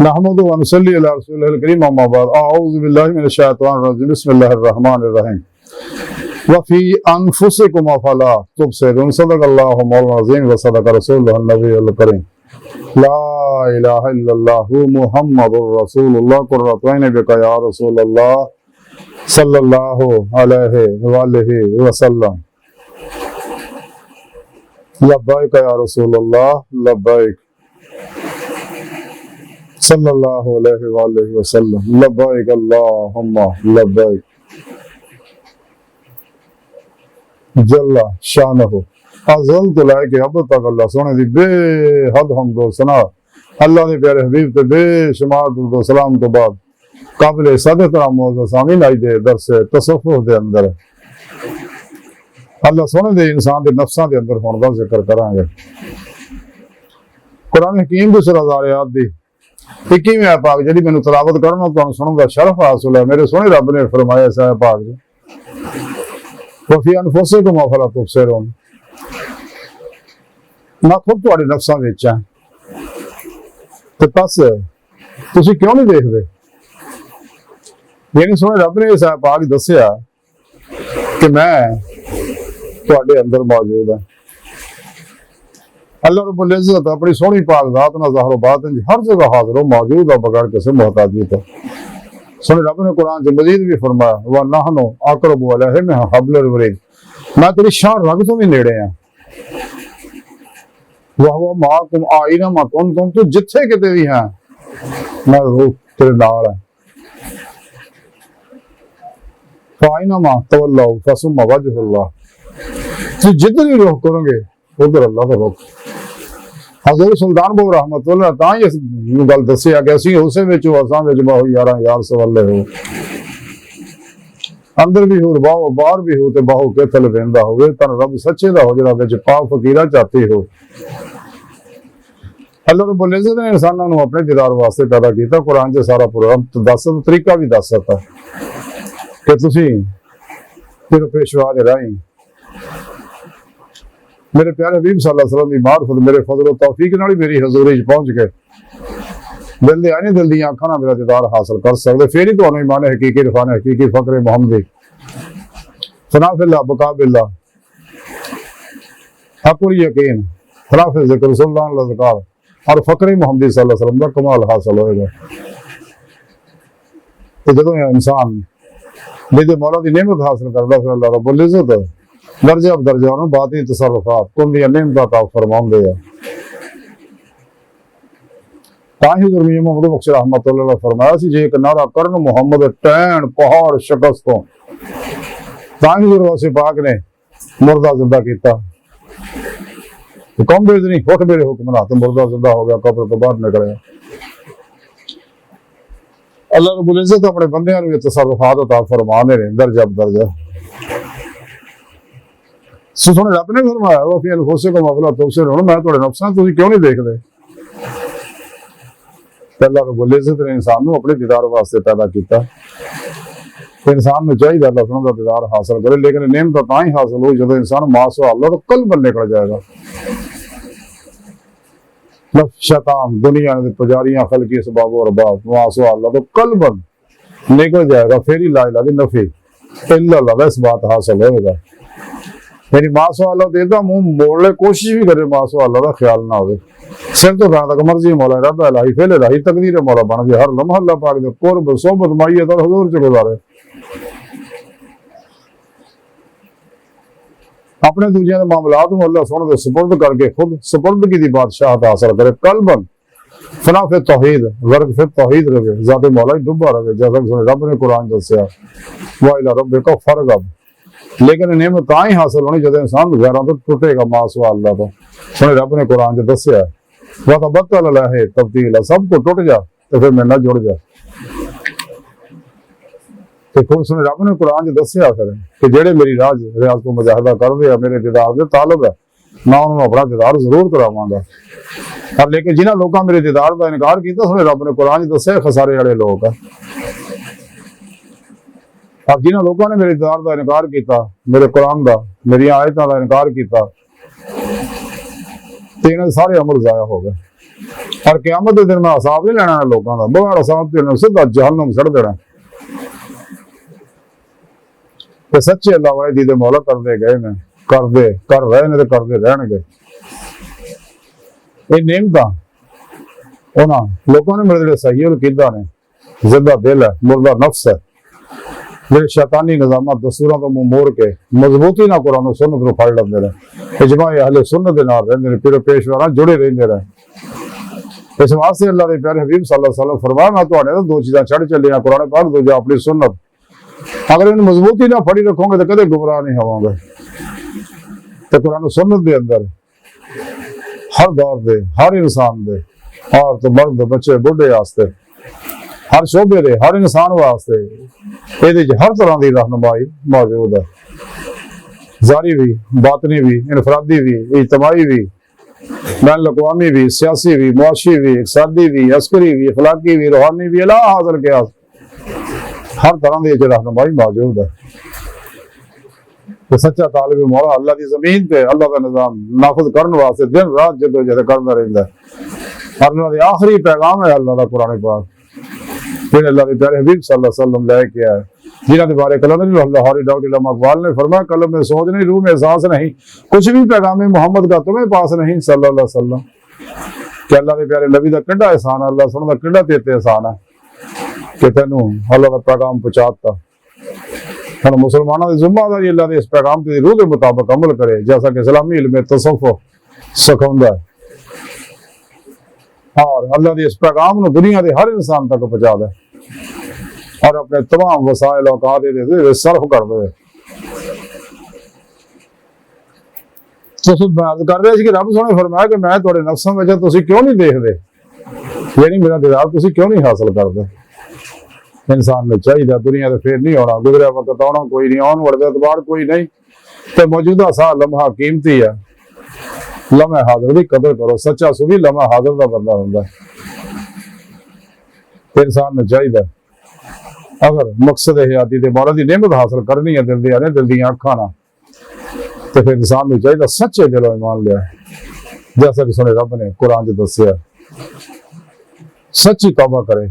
नहमदु व नसल्ली अला रसूलिल करीम अम्मा बाद अऊज़ु बिल्लाहि मिनश शैतानिर रजीम बिस्मिल्लाहिर रहमानिर रहीम व फी अनफुसिकुम अफला तुबसिरून सदक़ल्लाहु मौलाना अज़ीम व सदक़ रसूलुहुन नबियुल करीम ला इलाहा इल्लल्लाहु मुहम्मदुर रसूलुल्लाह कुर्रतु ऐनि बिका या रसूलल्लाह सल्लल्लाहु अलैहि वालिहि वसल्लम लब्बैक या रसूलल्लाह लब्बैक सल्लल्लाहु अलैहि वालिहि वसल्लम लब्बैक अल्लाहुम्मा लब्बैक जल्ला शानहु अज़ल तो लाके अब तक अल्लाह सोने दी बेहद हमदो सना अल्लाह दे प्यारे हबीब ते बेशुमार दुरूद सलाम तो बाद काबिल सदत मौजूद सामीन आई दे दरस तसव्वुफ दे अंदर अल्लाह सोने दे इंसान दे नफ्सां दे अंदर होने दा जिक्र करांगे। कुरान हकीम दी सूरह ज़ारियात दी 21वें पाक जिहड़ी मैनूं तिलावत करना तुहानूं सुणन दा शरफ हासिल है। मेरे सोहणे रब ने फरमाया इस पाक च वफ़ी अनफुसिकुम अफला तुबसिरून मैं खुद तुहाडे नफ्सां विच हां ते बस तुसीं क्यों नहीं देखदे। यानी सोहणे रब ने इस पाक दस्सिया कि मैं तुहाडे अंदर मौजूद हां। अल्लाह रब्बुल इज़्ज़त अपनी सोहनी पाक ज़ात नाल ज़ाहिर बातिन हर जगह हाज़िर हो मौजूद है बगैर किसी मोहताजी तो। सोहने रब ने कुरान च मजीद भी फरमाया व नहनु अक़रबु इलैहि मिन हब्लिल वरीद मैं तेरी शाह रग तो भी नेड़े हां व हुवा माअकुम आइनमा कुंतुम तू जिथे किते भी है मैं तेरे नाल हां फ़अइनमा तवल्लौ फसुम्मा वजहुल्लाह तू जिधर भी रुख करोगे उधर अल्लाह का रुख। हज़रत सुल्तान बहु रहमतुल्लाह तां ही इस गल दस्सिया कि असीं उसे विच असां विच बाहो यारां यार सवाले हो अंदर भी हो बाहो बाहर भी हो ते बाहो किथल वेंदा होवे तन रब सच्चे दा हो जिहड़ा विच पाक फकीरा चाहते हो। अल्लाह रब्बुल इज़्ज़त ने इंसानां नूं अपने दीदार वास्ते पैदा कीता। कुरान च सारा प्रोग्राम दस तरीका भी दस सकता कि तुसीं फिर पेशवा दे राहीं मेरे प्यारे हबीब सल्लल्लाहु अलैहि वसल्लम दी मार्फत मेरे फजल व तौफीक नाल मेरी हजूरी च पहुंच गए दिल दे आने दिल दी आंखां नाल मेरा दीदार हासिल कर सकदे फिर ही तुहानूं ईमान हकीकी इरफान हकीकी फकर मुहम्मदी फना फिल्लाह बका बिल्लाह हक़ुल यकीन फना फिल ज़िक्र सुल्तान लज़कार और फकर मुहम्मदी सल्लल्लाहु अलैहि वसल्लम दा कमाल हासिल होएगा। तो जदों इंसान मेरे मौला दी नेमत हासिल करदा फिर अल्लाह रब्बुल इज़्ज़त दर्जा दर्जा बाती तसर्रुफात कुंदियां नेमत फरमाउंदे आ। तां ही हज़रत मियां मोहम्मद बख्श रहमतुल्लाह अलैह फरमाया सी जे एक नारा करन मुहम्मद टैन पहाड़ शिकस्तों तां ही हज़रत पाक ने मुर्दा जिंदा कीता कौम बेद नहीं उठ मेरे हुक्म ना तो मुर्दा जिंदा हो गया कब्र तो बाहर निकल गया। अल्लाह रब्बुल इज़्ज़त अपने बंदियां नूं तसर्रुफात अता फरमाने ने दर्जा दर्जा सोहने रब ने फरमाया वो फी अनफुसिकुम अफला तुबसिरून मैं तुहाडे नफ्सां तुसीं क्यों नहीं देखदे। अल्लाह रब्बुल इज़्ज़त ने इंसान नूं अपने दीदार वास्ते पैदा कीता। इंसान नूं चाहिए अल्लाह सोहना दा दीदार हासिल करे लेकिन नेमत तां ही हासिल हो जदों इंसान मासो अल्लाह तो कल्ब निकल जाएगा। शैतान दुनिया के पुजारियां खलकी सबाब और बाब मासो अल्लाह तो कल्ब निकल जाएगा फिर ही ला इलाहा दी नफी इल्ला अल्लाह इस बात हासिल होएगा। मेरी मासो अल्लाह देता मुंह मोड़ ले कोशिश भी करे मासो अल्लाह का ख्याल ना हो सिर तो गाना तक मर्जी मौला रब इलाही फेल इलाही तकदीर मौला बन गए हर लम्हा अल्लाह पाक दे कुर्ब सोहबत माइयत और हुजूर च गुजारे अपने दूजियां दे मामलात नूं अल्लाह सोहणे दे सुपुर्द करके खुद सुपुर्दगी दी बादशाहत हासिल करे कल्बन फना फिर तौहीद वर्ग फिर तौहीद रहे ज़ाते मौला ही डुबा रहे जैसा रब ने कुरान दस्सिया वा इला रब्बिका फरगब। लेकिन नेमत तां ही हासिल होनी जब इंसान गैरां तो टुटेगा मासवा अल्लाह तो सोहणे रब ने कुरान च दस्सिया वा तबत्तल अलैहि तब्दीला सब को टुट जा तो फिर मेरे नाल जुड़ जा। तो फिर उसने रब ने कुरान च दस्सिया फिर कि जेड़े मेरी रियाज को मुजाहिदा करदे आ मेरे दीदार दे तालब है मैं उन्होंने अपना दीदार जरूर करावांगा। और लेकिन जिन्हां लोकां मेरे दीदार का इनकार किया उसने रब ने कुरान च दस्सिया खसारे वाले लोग है। और जिन्हां लोगों ने मेरे दीदार का इनकार किया मेरे कुरान का मेरी आयतों का इनकार किया तो इन्हां दे सारे अमल ज़ाया हो गए। और क़यामत के दिन मैं हिसाब नहीं लेना लोगों का, बगैर हिसाब के सीधा जहन्नम सड़ देना। तो सच्चे अल्लाह वाले दीदे मौला करते गए ने, कर रहे ने, करते रहणगे। ये नेमत उन्होंने लोगों ने मेरे जो सही और किदा ने, जिंदा दिल है, मुर्दा नफ्स है, जो शैतानी निजाम दस्तूर तो मुंह मोड़ के मजबूती ना कुरान सुन्नत को फड़ लेंदे रहे, इजमा अहले सुन्नत के नाल रहंदे ने, पीर पेशवा जुड़े रहंदे रहे। इस वास्ते अल्लाह के प्यारे हबीब सल्लल्लाहु अलैहि वसल्लम फरमाया, मैं तुहाडे तो दो चीज़ां छड़ चलिया, कुरान पाक, दूजा अपनी सुन्नत। अगर इन मजबूती ना फड़ी रखोगे तो कदे गुमराह नहीं होवोगे। तो कुरान सुन्नत के अंदर हर दौर दे, हर इंसान दे, औरत मर्द बच्चे बुढ़े वास्ते, हर शोबे दे, हर इंसान वास्ते ये हर तरह की रहनुमाई मौजूद है। जारी भी, बातनी भी, इनफरादी भी, इज्तमाही भी, बैन अवी भी, सियासी भी, मुआशी भी, इकसादी भी, अस्करी भी, अखलाकी भी, रूहानी भी, अला हाजिर के हर तरह की रहनुमाई मौजूद है। तो सच्चा तालिब मौला अल्लाह की जमीन पे अल्लाह का निजाम नाफिज करने वास्ते दिन रात जदोजहद करता रहता है। अल्लाह का आखिरी पैगाम है अल्लाह का कुरान पाक, फिर अल्लाह के प्यारे हबीब सल्लल्लाहु अलैहि वसल्लम लेके आए, जिन्होंने बारे कलम लाहौरी डाउट इमाम अकबाल ने फरमाया, कलम में सोच नहीं, रूह में एहसास नहीं, कुछ भी पैगाम मोहम्मद का तुम्हें पास नहीं सल्लल्लाहु अलैहि वसल्लम। कि अल्लाह के प्यारे नबी का किड्डा एहसान, अल्लाह सुन का किड्डा तेते एहसान है कि तेनू अल्लाह का पैगाम पहुंचाता। हम मुसलमानों की जिम्मेदारी अल्लाह के इस पैगाम की रूह के मुताबिक अमल करे, जैसा कि इस्लामी इल्म तसव्वुफ सिखाता है, और अल्लाह के इस पैगाम को दुनिया के हर इंसान तक पहुंचा दे और अपने तमाम वसाइल औकात सर्फ कर दे। कर रहे कि रब सोने फरमाया कि मैं थोड़े नफ्सों में तुम क्यों नहीं देखते, यानी मेरा दीदार तुम क्यों नहीं हासिल करते। इंसान ने चाहिए दुनिया तो फिर नहीं होना, गुजरिया वक्त आना कोई नहीं, आने वाले एतबार कोई नहीं, तो मौजूदा सा लम्हा कीमती है। लम्हा हाजिर की कदर करो, सच्चा सूफी लम्हा हाजिर का बंदा होता है। इंसान ने चाहिए अगर मकसद हयाती ते मौला की नेमत हासिल करनी है, दिल दी दिल दी अखा ना, तो फिर इंसान ने चाहिए सच्चे दिलों ईमान लिया, जैसा कि सुने रब ने कुरान च दसिया, सच्ची तौबा करे।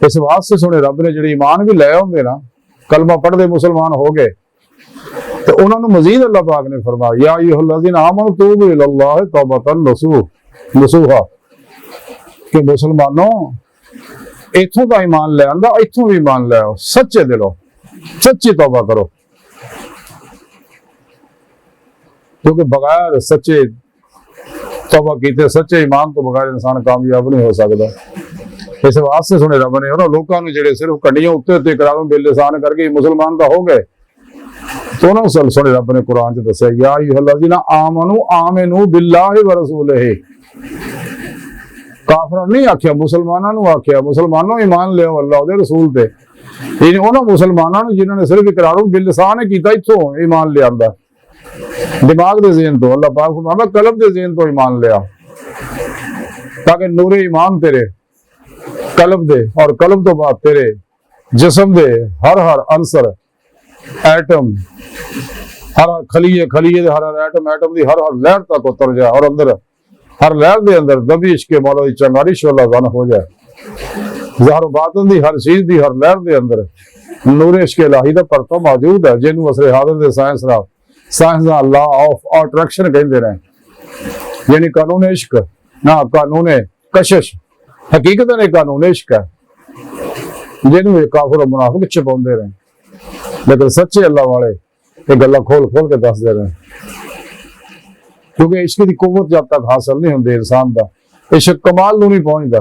इस वास्ते सुने रब ने जिहड़े ईमान भी लै होंदे ना, कलमा पढ़ते मुसलमान हो गए, तो उन्होंने मजीद अल्लाह पाक ने फरमाया, या अय्युहल्लज़ीना आमनू तूबू इलल्लाहि तौबतन नसूहा, कि मुसलमानों इथों का ईमान ले आंदा, इथों भी ईमान ले आओ, सच्चे दिलों सच्ची तौबा करो, क्योंकि बगैर सच्चे तौबा कीते, सच्चे ईमान तो बगैर इंसान कामयाब नहीं हो सकता। इस वास्ते सुने रब ने उन्होंने लोगों ने जिहड़े सिर्फ कड़ियां उत्ते उत्ते करारों बेलिसान करके मुसलमान तो हो गए, तो उन्होंने सुने रब ने कुरान च दस्सिया, या अय्युहल्लज़ीना आमनू बिल्लाहि व रसूलिही, काफिरां नहीं आख्या, मुसलमानों ने आख्या, मुसलमानों ईमान लियो अल्लाह दे रसूल ते। यानी उन्होंने मुसलमानों ने जिन्होंने सिर्फ इकरारों बिलिसान कीता, इत्थों ईमान लिया, दिमाग के ज़हन तो अल्लाह पाक फरमांदा कल्ब के ज़हन तो ईमान लिया, ताकि नूरे ईमान तेरे कल्ब दे और कल्ब तो बाद तेरे जिस्म दे हर हर अंसर एटम, हर खलीए खलीए हर हर एटम एटम की हर हर लहर तक उतर जाए, और अंदर हर लहर के अंदर दबिश के मौला की चंगारी शोला बन हो जाए। ज़ाहिर बातन की हर चीज की हर लहर के अंदर नूर इश्क इलाही का परतों मौजूद है, जिन्होंने असरे हाजिर दे साइंस का लॉ ऑफ अट्रैक्शन कहते हैं, यानी कानून इश्क ना कानून कशिश, हकीकत ने कानून इश्क है, जिन्होंने काफिर मुनाफिक छुपाते रहे, लेकिन सच्चे अल्लाह वाले ये गल्लां खोल खोल के दसते रहे, क्योंकि इश्क की कुव्वत जब तक हासिल नहीं होती इंसान का, इश्क कमाल नहीं पहुंचता,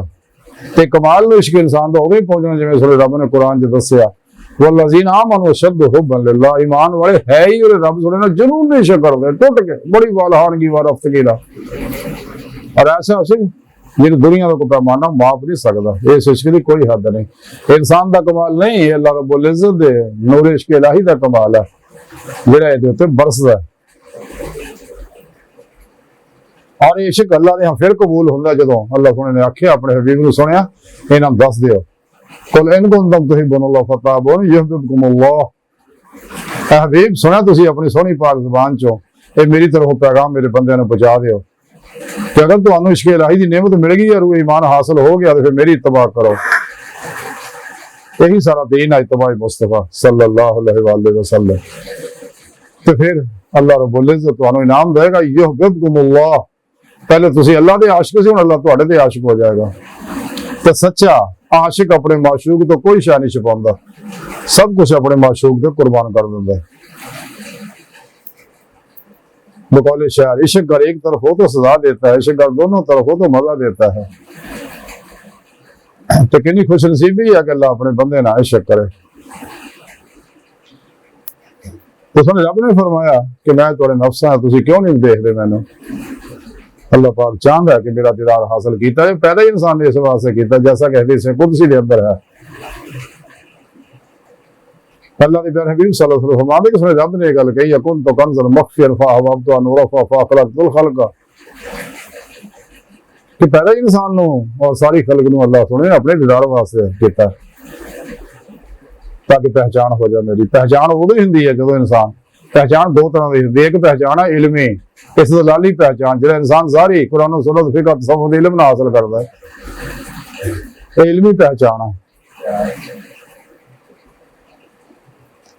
ते कमाल इश्क इंसान का उदों ही पहुंचना जिवें सुने रब ने कुरान च दस्सिया, वल्लज़ीना आमनू अशद्दु हुब्बन लिल्लाह, ईमान वाले है ही और रब सुने ना जरूर नहीं इश्क करते, टुट के बड़ी वालहानगी व रफ्तगी दा, और ऐसा उसी जिन दुनिया का कोई पैमाना माप नहीं सकता, इस इश्क की कोई हद नहीं, इंसान का कमाल नहीं, ये अल्लाह रब्बुल इज्जत दे नूर इश्क इलाही का कमाल है, जिहड़ा इहदे उत्ते बरसदा है। और ये इश्क अल्लाह ने फिर कबूल होंदा जदों अल्लाह सोने ने आख्या अपने हबीब नूं सुनिया, इन्हां दस दिओ, कुल इन कुंतुम तुहिब्बूनल्लाह फत्ताबिऊनी युहब्बिबकुमुल्लाह, हबीब सुनिया तुसीं अपनी सोहनी पाक ज़ुबान चों ये मेरी तरफ पैगाम मेरे बंदे नूं पहुंचा दिओ, कि अगर तुहानू इश्क इलाही की नेमत मिल गई और ईमान हासिल हो गया तो फिर मेरी इत्तबा करो। यही सारा दीन है, इत्तबा मुस्तफा सल्लल्लाहु अलैहि वसल्लम। तो फिर अल्लाह रब्बुल इज्जत तुहानू इनाम देगा, युहिब्बुकुमुल्लाह। पहले तुसी अल्लाह दे आशिक सी, हुण अल्लाह तुहाडे दे आशिक हो जाएगा। तो सच्चा आशिक अपने माशूक तो कोई शै नहीं छुपांदा, सब कुछ अपने माशूक ते कुर्बान कर दिंदा है। बकौले शायर, इश्क कर एक तरफ हो तो सजा देता है, इश्क कर दोनों तरफ हो तो मजा देता है। तो कितनी खुश नसीबी है कि अल्लाह अपने बंदे ना इश्क करे। तो उसने रब ने फरमाया कि मैं थोड़े नफ्स हाँ, तुसी क्यों नहीं देखते मैनू। अल्लाह पाक चाहता है कि मेरा दीदार हासिल किया है। पैदा ही इंसान ने इस वास्ते किया, जैसा कि हदीस कुदसी के अंदर है। अल्लाह ने प्यारे हबीब सल्लल्लाहु अलैहि वसल्लम फरमाते कि उसने रब ने गल कही, यकुन तो कंज़न मख्फियन फअहबब्तु अन उरफ़ा फअखलक़तुल खल्क़, कि पैदा ही इंसान नू और सारी खल्क नू अल्लाह सुने अपने दीदार वास्ते किया, ताकि पहचान हो जाए मेरी। पहचान उदों ही हुंदी है जदों इंसान, पहचान दो तरह की हुंदी है। एक पहचान है इल्मी, इस्तदलाली पहचान, जिहड़ा इंसान सारी कुरान और सुन्नत फिक़ह तसव्वुफ़ इल्म ना हासिल करदा है, ये इल्मी पहचान है।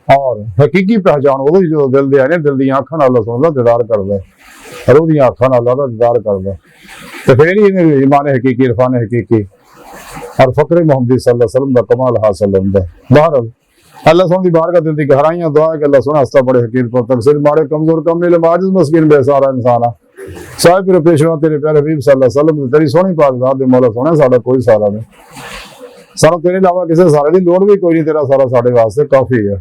और हकीकी पहचान उदों ही जो दिल दे आने, दिल दी अखां नाल अल्लाह सुनदा दीदार करदा है, रूह दी अखां नाल अल्लाह दा दीदार करदा है। तो फिर ही ईमान हकीकी, इरफान हकीकी और फक्र मोहम्मदी सल्लल्लाहु अलैहि वसल्लम दा कमाल हासिल हुंदा है। बहरहाल अल्लाह सुन दी बारगाह दिल दी गहराइयां दुआ है कि अल्लाह सुना हस्ता बड़े हकीर पर तकसीर मारे कमजोर कम नीले माजिज मस्किन बेसहारा इंसान है। साहिब फिर पेशवा तेरे प्यारे हबीब सल्लल्लाहु अलैहि वसल्लम तेरी सोहनी पाक ज़ात दे मौला सोहना साडा कोई सहारा नहीं, सानू तेरे अलावा किसी सहारे दी लोड़ भी कोई नहीं, तेरा सारा साडे वास्ते काफी है।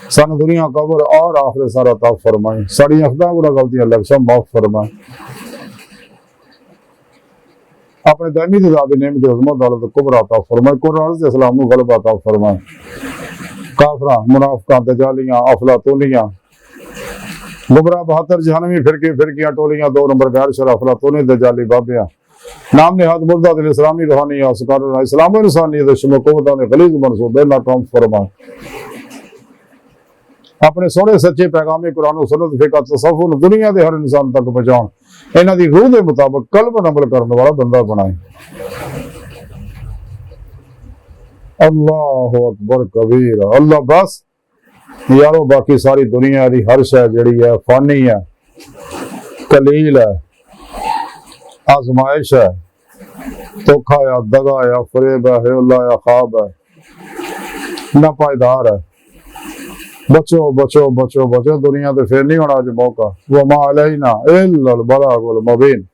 सानू दुनिया कब्र और आखिरत सारा अता फरमाए, साड़ी अखदा गुनाह गलतियां लफ्ज़ माफ फरमाए, अपने दामी ज़ात दी नेमत अज़मत दौलत कुबरा अता फरमाए, कुरान से इस्लाम नू गलबा अता फरमाए। काफरा मुनाफिकां दजालियां अफलातूनियां गुमराह 72 जहनमी फिरकियां टोलियां 2 नंबर गैर शरा अफलातूनी दजाली बाबियां नाम निहाद मुर्दा दिल इस्लामी रूहानी असकार इस्लाम इंसानियत शमकुवत ने गलीज मंसूबे नाकाम फरमाए। अपने सोने सच्चे पैगाम कुरान और सुन्नत फिक़ह तसव्वुफ़ दुनिया के हर इंसान तक पहुंचाउण, इन्हां दी रूह के मुताबिक कल्ब अमल करने वाला बंदा बनाए। अल्लाह अकबर कबीर। अल्लाह बस यारो बाकी सारी दुनिया की हर शय जिहड़ी है फानी है, कलील है, आजमाइश है, धोखा या दगा या फरेब है, हिला या ख्वाब है, ना पायदार है। बचो बचो बचो बचो दुनिया तो फिर नहीं होना अज मौका। वमा अलैना इल्लल बलागुल मुबीन।